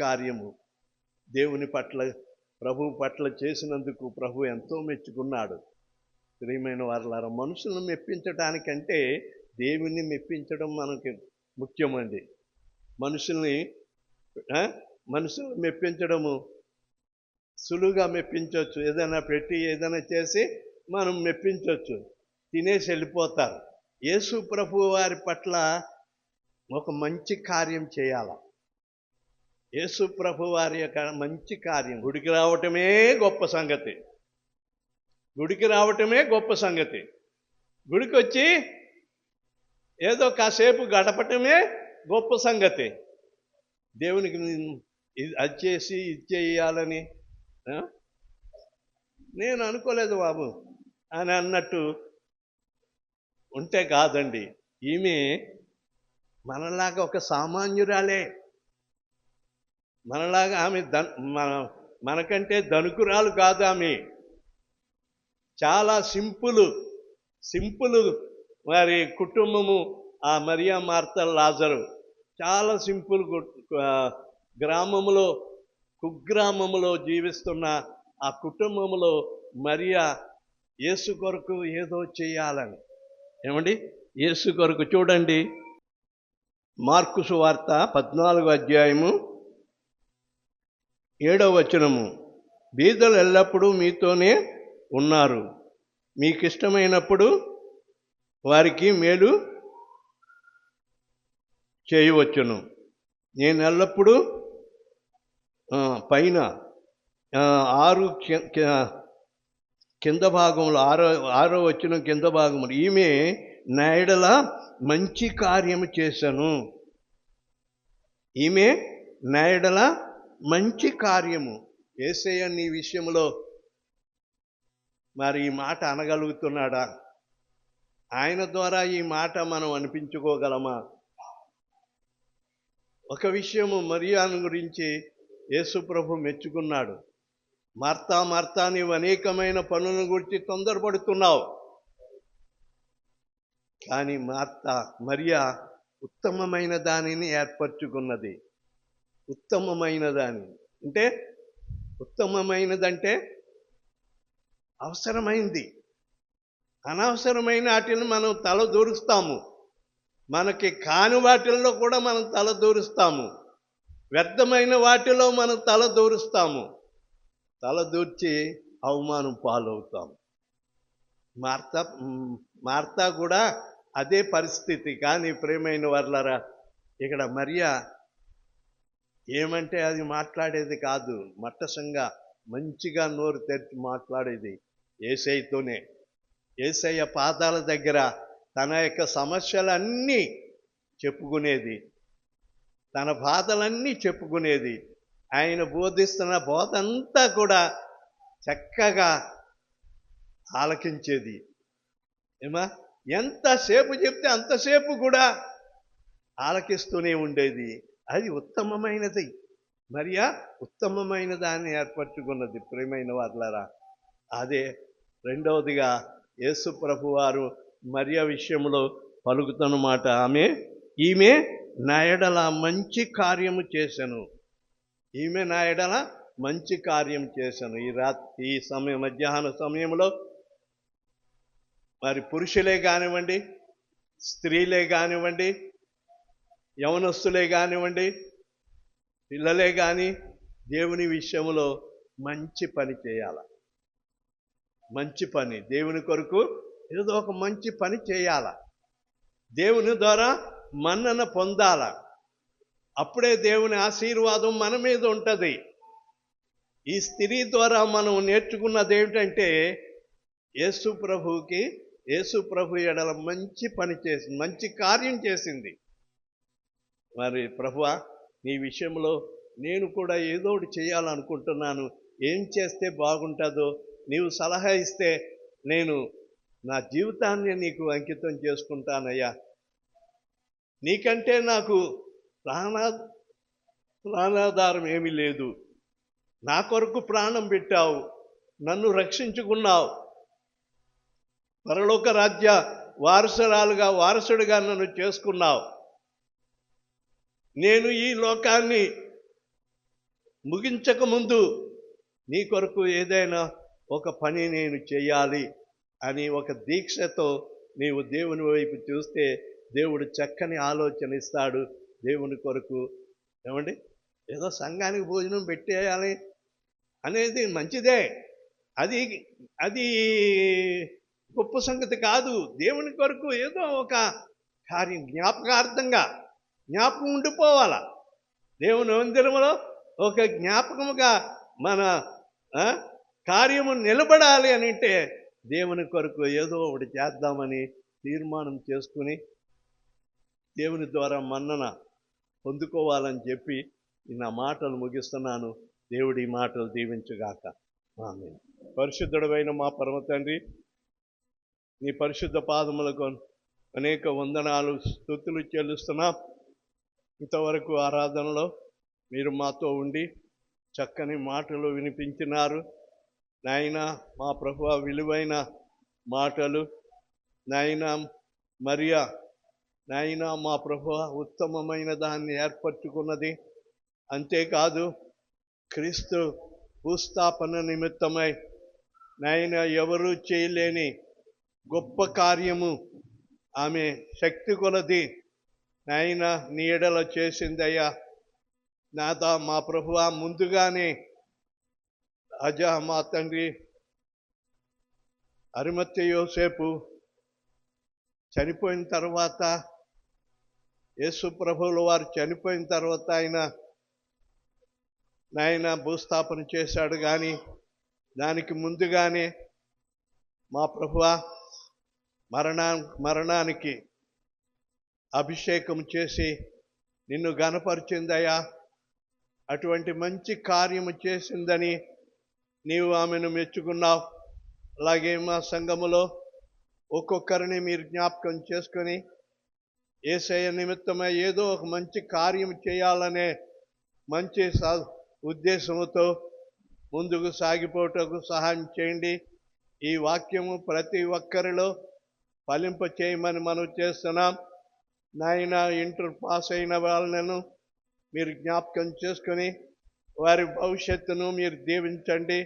కార్యము దేవుని పట్ల, ప్రభు పట్ల చేసినందుకు ప్రభు ఎంతో మెచ్చుకున్నాడు. ప్రియమైన వారలారా, మనుషులను మెప్పించడానికంటే దేవుణ్ణి మెప్పించడం మనకి ముఖ్యమండి. మనుషుల్ని మెప్పించడము సులువుగా మెప్పించవచ్చు. ఏదైనా పెట్టి ఏదైనా చేసి మనం మెప్పించవచ్చు, తినేసి వెళ్ళిపోతారు. యేసు ప్రభు వారి పట్ల ఒక మంచి కార్యం చేయాల. యేసు ప్రభు వారి యొక్క మంచి కార్యం, గుడికి రావటమే గొప్ప సంగతి. గుడికి రావటమే గొప్ప సంగతి. గుడికి వచ్చి ఏదో కాసేపు గడపటమే గొప్ప సంగతి. దేవునికి అది చేసి ఇది చేయాలని నేను అనుకోలేదు బాబు అని అన్నట్టు ఉంటే కాదండి. ఈమె మనలాగా ఒక సామాన్యురాలే. మనలాగా ఆమె మనకంటే ధనుకురాలు కాదు. ఆమె చాలా సింపుల్ వారి కుటుంబము. ఆ మరియా, మార్త, లాజరు చాలా సింపుల్ గ్రామములో, కుగ్రామములో జీవిస్తున్న ఆ కుటుంబములో మరియా యేసు కొరకు ఏదో చేయాలని. ఏమండి, యేసు కొరకు చూడండి, మార్కు సువార్త 14వ అధ్యాయము 7వ వచనము. బీదలు ఎల్లప్పుడూ మీతోనే ఉన్నారు, మీకు ఇష్టమైనప్పుడు వారికి మేలు చేయవచ్చును. నేను ఎల్లప్పుడూ పైన 6 కింద భాగంలో 6వ వచనం కింద భాగంలో, ఈమె నా యెడల మంచి కార్యము చేశాను. ఈమె నా యెడల మంచి కార్యము. యేసయ్య నీ విషయంలో మరి ఈ మాట అనగలుగుతున్నాడా? ఆయన ద్వారా ఈ మాట మనం అనిపించుకోగలమా? ఒక విషయము మరియాను గురించి యేసు ప్రభు మెచ్చుకున్నాడు. మార్తా, మార్తా, నీవు అనేకమైన పనులను గురించి తొందరపడుతున్నావు, కానీ మరియా ఉత్తమమైన దానిని ఏర్పరచుకున్నది. ఉత్తమమైన దాని అంటే, ఉత్తమమైనదంటే అవసరమైంది. అనవసరమైన వాటిని మనం తల దూరుస్తాము. మనకి కాని వాటిల్లో కూడా మనం తల దూరుస్తాము. వ్యర్థమైన వాటిలో మనం తల దూరుస్తాము. తల దూర్చి అవమానం పాలవుతాము. మార్తా కూడా అదే పరిస్థితి. కానీ ప్రియమైన వారలారా, ఇక్కడ మరియా ఏమంటే అది మాట్లాడేది కాదు. మట్టసంగా మంచిగా నోరు తెరిచి మాట్లాడేది యేసయ్యతోనే. యేసయ్య పాదాల దగ్గర తన యొక్క సమస్యలన్నీ చెప్పుకునేది, తన బాధలన్నీ చెప్పుకునేది. ఆయన బోధిస్తున్న బోధ అంతా కూడా చక్కగా ఆలకించేది. ఎంతసేపు చెప్తే అంతసేపు కూడా ఆలకిస్తూనే ఉండేది. అది ఉత్తమమైనది. మరియా ఉత్తమమైన దాన్ని ఏర్పరచుకున్నది. ప్రియమైన వారలారా, అదే రెండవదిగా యేసు ప్రభు వారు మరియా విషయంలో పలుకుతున్న మాట, ఈమె నా యెడల మంచి కార్యము చేశాను. ఈమె నా యెడల మంచి కార్యం చేశాను. ఈ సమయం, మధ్యాహ్న సమయంలో మరి పురుషులే కానివ్వండి, స్త్రీలే కానివ్వండి, యవనస్తులే కానివ్వండి, పిల్లలే కానీ దేవుని విషయంలో మంచి పని చేయాల. మంచి పని, దేవుని కొరకు ఏదో ఒక మంచి పని చేయాల. దేవుని ద్వారా మన్నన పొందాల. అప్పుడే దేవుని ఆశీర్వాదం మన మీద ఉంటుంది. ఈ స్త్రీ ద్వారా మనం నేర్చుకున్నది ఏమిటంటే, యేసు ప్రభు ఎడల మంచి పని చేసింది, మంచి కార్యం చేసింది. మరి ప్రభువా, నీ విషయంలో నేను కూడా ఏదో ఒకటి చేయాలనుకుంటున్నాను, ఏం చేస్తే బాగుంటుందో నీవు సలహా ఇస్తే నేను నా జీవితాన్ని నీకు అంకితం చేసుకుంటానయ్యా. నీకంటే నాకు ప్రాణాధారం ఏమీ లేదు. నా కొరకు ప్రాణం పెట్టావు, నన్ను రక్షించుకున్నావు, పరలోక రాజ్య వారసుడిగా నన్ను చేసుకున్నావు. నేను ఈ లోకాన్ని ముగించక ముందు నీ కొరకు ఏదైనా ఒక పని నేను చేయాలి అని ఒక దీక్షతో నీవు దేవుని వైపు చూస్తే దేవుడు చక్కని ఆలోచన ఇస్తాడు. దేవుని కొరకు ఏమండి, ఏదో సంఘానికి భోజనం పెట్టేయాలి అనేది మంచిదే, అది అది గొప్ప సంగతి కాదు. దేవుని కొరకు ఏదో ఒక కార్యం జ్ఞాపకం ఉండిపోవాలా. దేవుని మందిరంలో ఒక జ్ఞాపకముగా మన కార్యము నిలబడాలి అని అంటే దేవుని కొరకు ఏదో ఒకటి చేద్దామని తీర్మానం చేసుకుని దేవుని ద్వారా మన్నన పొందుకోవాలని చెప్పి నా మాటలు ముగిస్తున్నాను. దేవుడి మాటలు దీవించుగాక. ఆమేన్. పరిశుద్ధుడైన మా పరమ తండ్రి, నీ పరిశుద్ధ పాదములకు అనేక వందనాలు, స్తుతులు చెల్లిస్తున్నాం. ఇంతవరకు ఆరాధనలో మీరు మాతో ఉండి చక్కని మాటలు వినిపించినారు నాయన. మా ప్రభువా, విలువైన మాటలు నాయన. మరియా నాయన, మా ప్రభువా, ఉత్తమమైన దాన్ని ఏర్పరచుకున్నది. అంతేకాదు క్రీస్తు భూస్థాపన నిమిత్తమై నాయన ఎవరూ చేయలేని గొప్ప కార్యము ఆమె శక్తి కొలది నాయన నీ ఎడల చేసిందయ్యా. నాదా మా ప్రభువా, ముందుగానే అజా మా తండ్రి అరిమత్తె యోసేపు చనిపోయిన తర్వాత, యేసు ప్రభువుల వారు చనిపోయిన తర్వాత నాయన భూస్థాపన చేశాడు. కానీ దానికి ముందుగానే మా ప్రభువా మరణానికి అభిషేకం చేసి నిన్ను ఘనపరిచిందయ్యా. అటువంటి మంచి కార్యము చేసిందని నీవు ఆమెను మెచ్చుకున్నావు. అలాగే మా సంఘములో ఒక్కొక్కరిని మీరు జ్ఞాపకం చేసుకొని యేసయ్య నిమిత్తమై ఏదో ఒక మంచి కార్యం చేయాలనే మంచి ఉద్దేశముతో ముందుకు సాగిపోవటకు సహాయం చేయండి. ఈ వాక్యము ప్రతి ఒక్కరిలో ఫలింప చేయమని మనం చేస్తున్నాం నాయన. ఇంటర్ పాస్ అయిన వాళ్ళను మీరు జ్ఞాపకం చేసుకొని వారి భవిష్యత్తును మీరు దీవించండి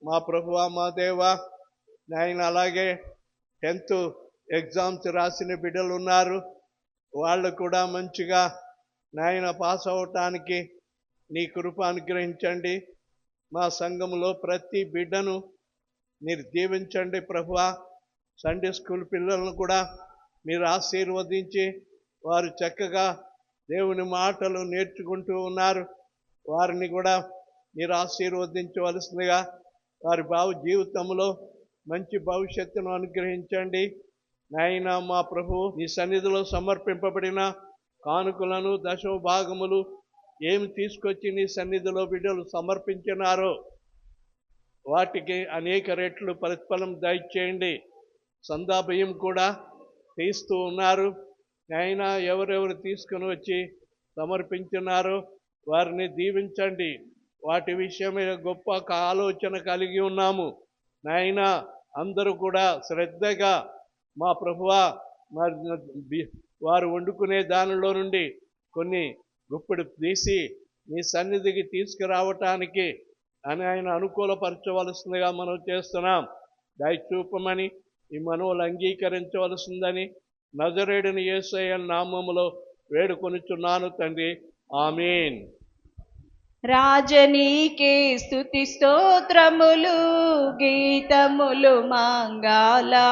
మా ప్రభువా, మా దేవా నాయన. అలాగే 10th ఎగ్జామ్స్ రాసిన బిడ్డలు ఉన్నారు, వాళ్ళు కూడా మంచిగా నాయన పాస్ అవటానికి నీ కృప అనుగ్రహించండి. మా సంఘములో ప్రతి బిడ్డను మీరు దీవించండి ప్రభువా. సండే స్కూల్ పిల్లలను కూడా మీరు ఆశీర్వదించి వారు చక్కగా దేవుని మాటలు నేర్చుకుంటూ ఉన్నారు, వారిని కూడా మీరు ఆశీర్వదించవలసిందిగా వారి జీవితంలో మంచి భవిష్యత్తును అనుగ్రహించండి నాయన. మా ప్రభువు నీ సన్నిధిలో సమర్పింపబడిన కానుకలను, దశమ భాగములు ఏమి తీసుకొచ్చి నీ సన్నిధిలో బిడ్డలు సమర్పించినారో వాటికి అనేక రెట్లు ప్రతిఫలం దయచేయండి. సందాభయం కూడా తీస్తూ ఉన్నారు నాయన. ఎవరెవరు తీసుకుని వచ్చి సమర్పించున్నారో వారిని దీవించండి. వాటి విషయమే గొప్ప ఆలోచన కలిగి ఉన్నాము నాయన. అందరూ కూడా శ్రద్ధగా మా ప్రభువా వారు వండుకునే దానిలో నుండి కొన్ని గుప్పెడు తీసి నీ సన్నిధికి తీసుకురావటానికి ఆయన అనుకూలపరచవలసిందిగా మనం చేస్తున్నాం. దయచూపమని ఈ మనవులు అంగీకరించవలసిందని నజరేయుడైన యేసయ్య నామములో వేడుకొనుచున్నాను తండ్రి. ఆమేన్. రాజనీకే స్తుతి స్తోత్రములు, గీతములు, మంగళధ్వనులు.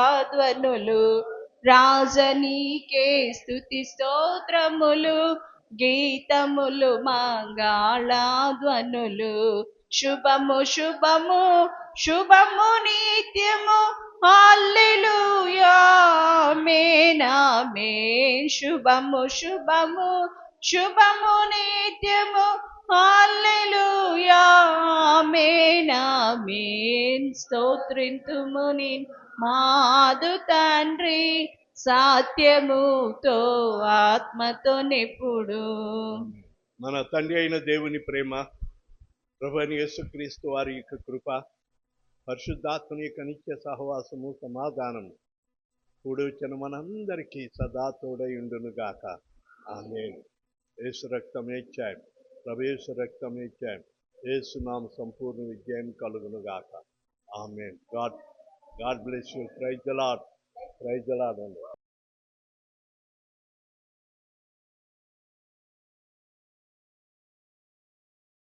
రాజనీకే స్తుతి స్తోత్రములు, గీతములు, మంగళధ్వనులు. శుభము శుభము శుభము నిత్యము, హల్లెలూయా ఆమేన్ ఆమేన్. శుభము శుభము శుభము నిత్యము, హల్లెలూయా ఆమేన్ ఆమేన్. స్తోత్రింతుము నిన్ మాదు తండ్రి, సత్యముతో ఆత్మతో నెప్పుడు. మన తండ్రి అయిన దేవుని ప్రేమ, ప్రభువైన యేసుక్రీస్తు వారి యొక్క కృప, పరిశుద్ధాత్మని యొక్క నిత్య సహవాసము, సమాధానము కూడి వచ్చిన మనందరికీ సదా తోడై ఉండునుగాక. ఆమేన్. యేసు రక్తమే ఇచ్చాం, ప్రభు రక్తమే ఇచ్చాం. యేసు నామ సంపూర్ణ విజయం కలుగునుగాక. Amen. God God bless you. Praise the Lord. Praise the Lord అండి.